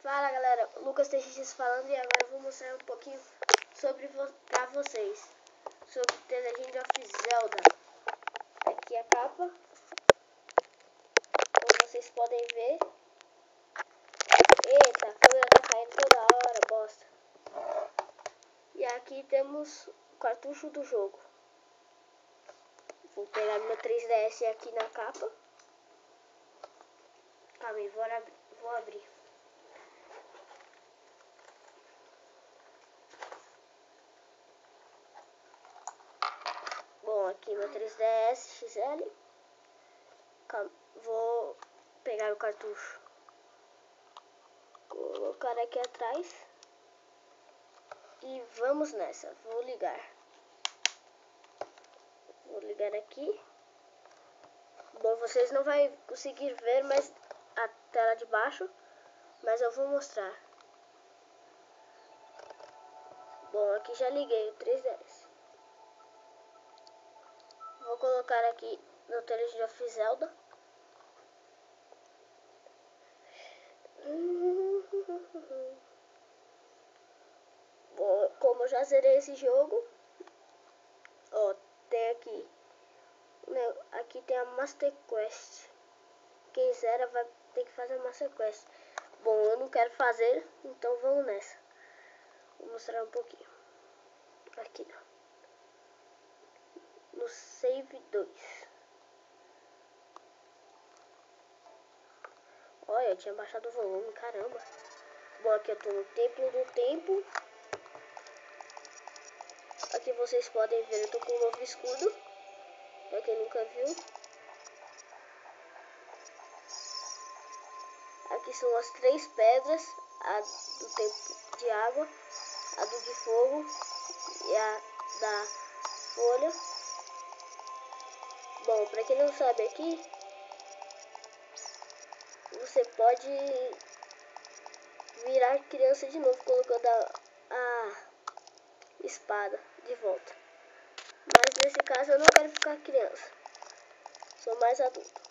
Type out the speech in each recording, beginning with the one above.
Fala galera, Lucas TX falando e agora eu vou mostrar um pouquinho pra vocês sobre The Legend of Zelda. Aqui a capa, como vocês podem ver. Eita, a câmera tá caindo toda hora, bosta. E aqui temos o cartucho do jogo. Vou pegar meu 3DS aqui na capa. Calma aí, vou abrir. Bom, aqui meu 3DS XL. Calma, vou pegar o cartucho. Colocar aqui atrás. E vamos nessa. Vou ligar. Vou ligar aqui. Bom, vocês não vão conseguir ver mais a tela de baixo, mas eu vou mostrar. Bom, aqui já liguei o 3DS. Vou colocar aqui no The Legend of Zelda. Bom, como eu já zerei esse jogo, ó, tem aqui. Aqui tem a Master Quest. Quem zera vai ter que fazer a Master Quest. Bom, eu não quero fazer, então vamos nessa. Vou mostrar um pouquinho. Aqui, ó. No Save 2. Olha, eu tinha baixado o volume, caramba. Bom, aqui eu tô no Templo do Tempo. Aqui vocês podem ver, eu tô com um novo escudo. Pra quem nunca viu. Aqui são as 3 pedras. A do tempo de água, a do de fogo e a da folha. Bom, pra quem não sabe aqui, você pode virar criança de novo colocando a espada de volta. Mas nesse caso eu não quero ficar criança. Sou mais adulto.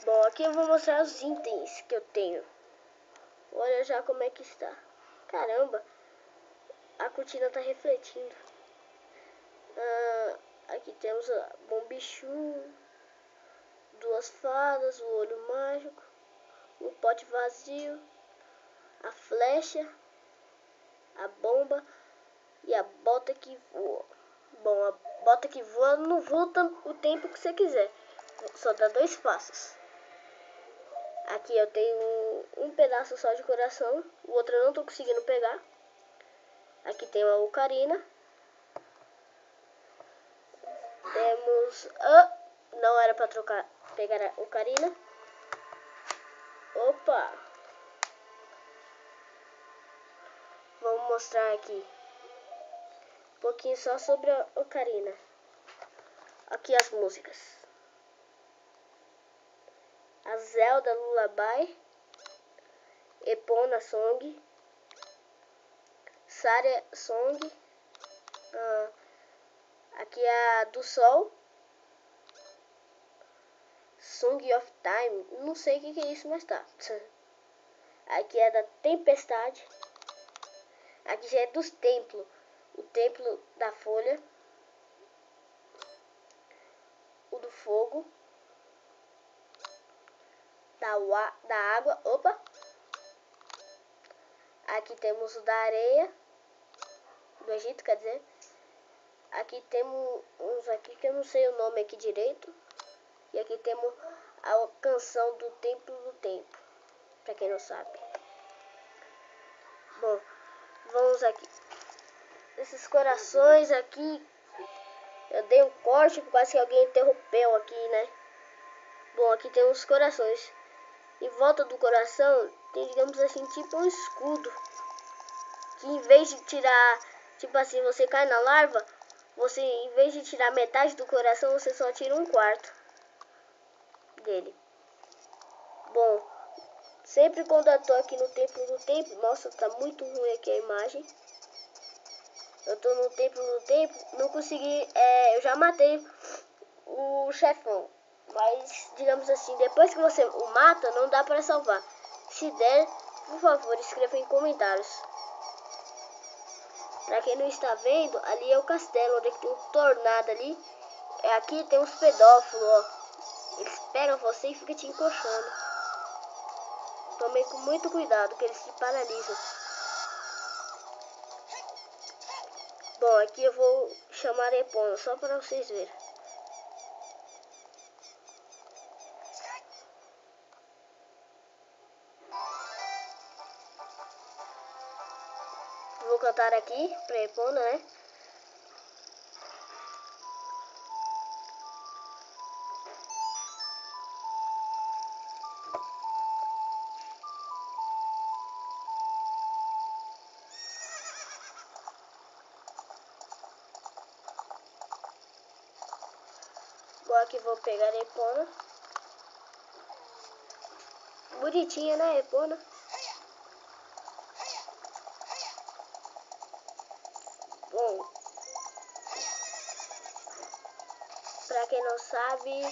Bom, aqui eu vou mostrar os itens que eu tenho. Olha já como é que está. Caramba, a cortina tá refletindo. Aqui temos a Bombichu, 2 fadas, o olho mágico, o pote vazio, a flecha, a bomba e a bota que voa. Bom, a bota que voa não voa o tempo que você quiser, só dá 2 passos. Aqui eu tenho um pedaço só de coração, o outro eu não tô conseguindo pegar. Aqui tem a ocarina. Temos... não era pra pegar a ocarina. Opa! Vamos mostrar aqui um pouquinho só sobre a ocarina. Aqui as músicas. A Zelda Lullaby, Epona Song, Saria Song, aqui é a do Sol, Song of Time, não sei o que é isso, mas tá. Aqui é da Tempestade, aqui já é dos templos, o templo da folha, o do fogo, da água, opa. Aqui temos o da areia, do Egito, quer dizer. Aqui temos uns aqui que eu não sei o nome aqui direito. E aqui temos a canção do Templo do Tempo, pra quem não sabe. Bom, vamos aqui. Esses corações aqui, eu dei um corte por causa que alguém interrompeu aqui, né? Bom, aqui tem uns corações. Em volta do coração tem, digamos assim, tipo um escudo. Que em vez de tirar, tipo assim, você cai na larva, você em vez de tirar metade do coração, você só tira 1/4 dele. Bom, sempre quando eu tô aqui no Templo do Tempo, nossa, tá muito ruim aqui a imagem. Eu tô no Templo do Tempo, não consegui, eu já matei o chefão. Mas, digamos assim, depois que você o mata, não dá pra salvar. Se der, por favor, escreva em comentários. Pra quem não está vendo, ali é o castelo, onde tem um tornado ali. Aqui tem uns pedófilos, ó. Eles pegam você e ficam te encoxando. Tome com muito cuidado, que eles te paralisam. Bom, aqui eu vou chamar a Epona, só para vocês verem. Vou cantar aqui pra Epona, né? Bom, aqui vou pegar a Epona. Bonitinha, né, Epona? Bom, pra quem não sabe,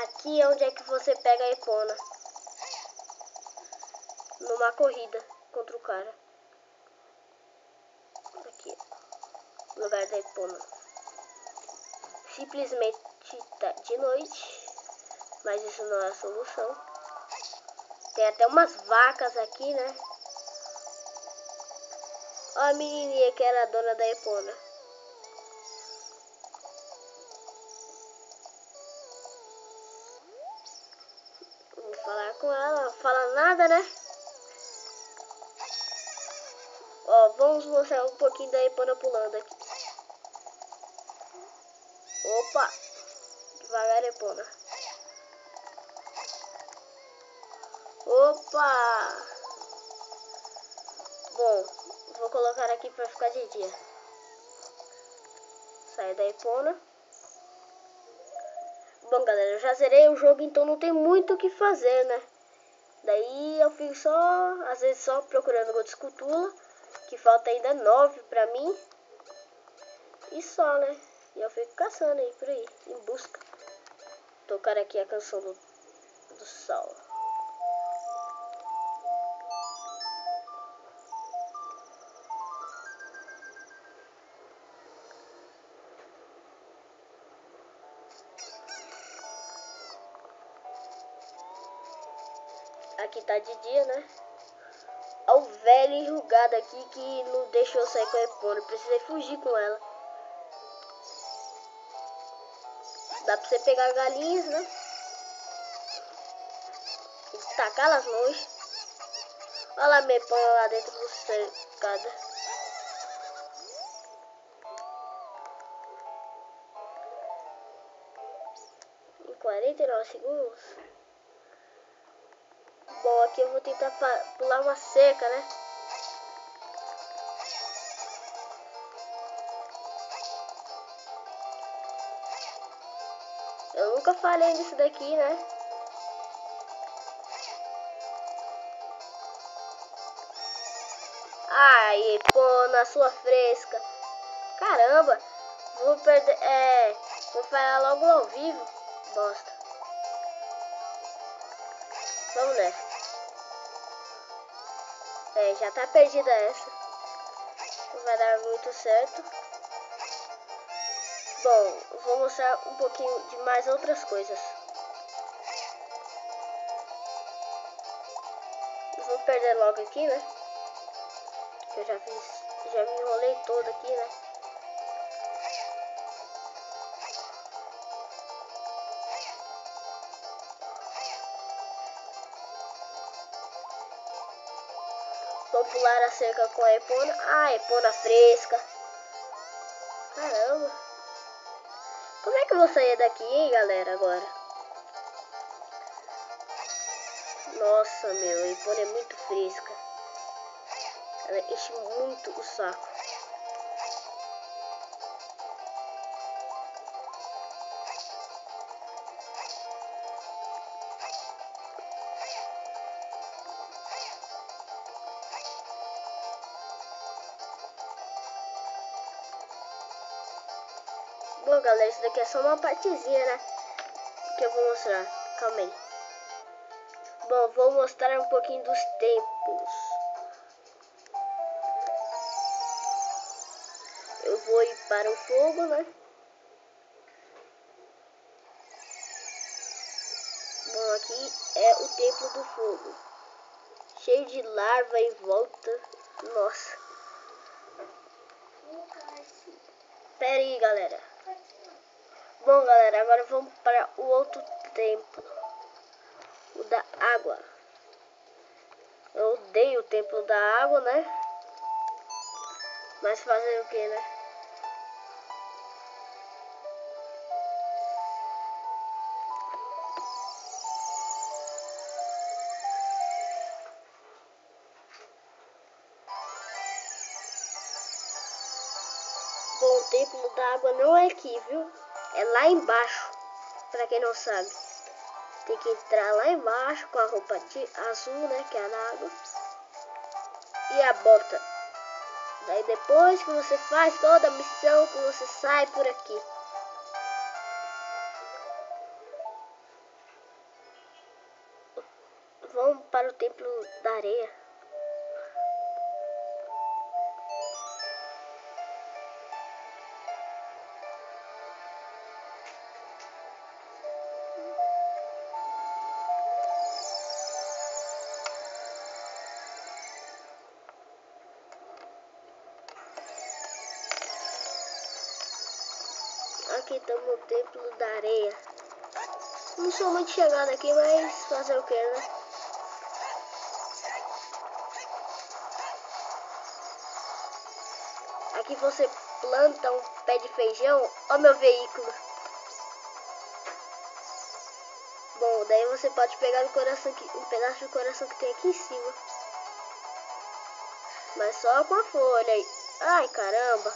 aqui é onde é que você pega a Epona. Numa corrida contra o cara. Aqui, lugar da Epona. Simplesmente tá de noite, mas isso não é a solução. Tem até umas vacas aqui, né? Olha a menininha que era a dona da Epona. Vou falar com ela, não fala nada, né? Ó, vamos mostrar um pouquinho da Epona pulando aqui. Opa! Devagar, Epona. Opa! Bom, vou colocar aqui pra ficar de dia. Sai da Epona. Bom, galera, eu já zerei o jogo, então não tem muito o que fazer, né? Daí eu fico só, às vezes só procurando Gold Cthulhu, que falta ainda 9 pra mim. E só, né? E eu fico caçando aí por aí, em busca. Tocar aqui a canção do sol. Aqui tá de dia, né? Olha o velho enrugado aqui que não deixou sair com a Epona. Precisei fugir com ela. Dá pra você pegar galinhas, né? E tacá-las longe. Olha lá minha Epona lá dentro do cercado. Em 49 segundos. Bom, aqui eu vou tentar pular uma cerca, né? Eu nunca falei nisso daqui, né? Ai, Epona, sua fresca. Caramba, vou perder. Vou falhar logo ao vivo. Bosta. Vamos nessa. Já tá perdida essa. Não vai dar muito certo. Bom, vou mostrar um pouquinho de mais outras coisas. Vou perder logo aqui, né? Que eu já me enrolei todo aqui, né? Vou pular a cerca com a Epona. Ah, Epona fresca. Caramba. Como é que eu vou sair daqui, hein, galera, agora? Nossa, meu, a Epona é muito fresca. Ela enche muito o saco. Bom, galera, isso daqui é só uma partezinha, né? Que eu vou mostrar. Calma aí. Bom, vou mostrar um pouquinho dos templos. Eu vou ir para o fogo, né? Bom, aqui é o templo do fogo. Cheio de larva em volta. Nossa. Pera aí, galera. Bom, galera, agora vamos para o outro templo. O da água. Eu odeio o templo da água, né? Mas fazer o que, né? Bom, o templo da água não é aqui, viu? É lá embaixo. Pra quem não sabe. Tem que entrar lá embaixo com a roupa azul, né? Que é na água. E a bota. Daí depois que você faz toda a missão, que você sai por aqui. Vamos para o templo da areia. Aqui estamos no templo da areia. Não sou muito chegado aqui, mas fazer o que, né? Aqui você planta um pé de feijão. Ó meu veículo. Bom, daí você pode pegar um pedaço de coração que tem aqui em cima. Mas só com a folha aí. Ai, caramba.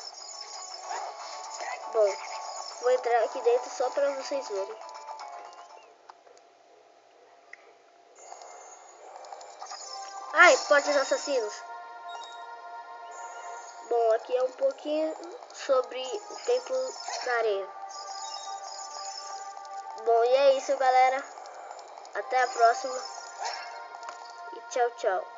Bom, vou entrar aqui dentro só para vocês verem. Ai, portas assassinos. Bom, aqui é um pouquinho sobre o templo da areia. Bom, e é isso, galera. Até a próxima. E tchau, tchau.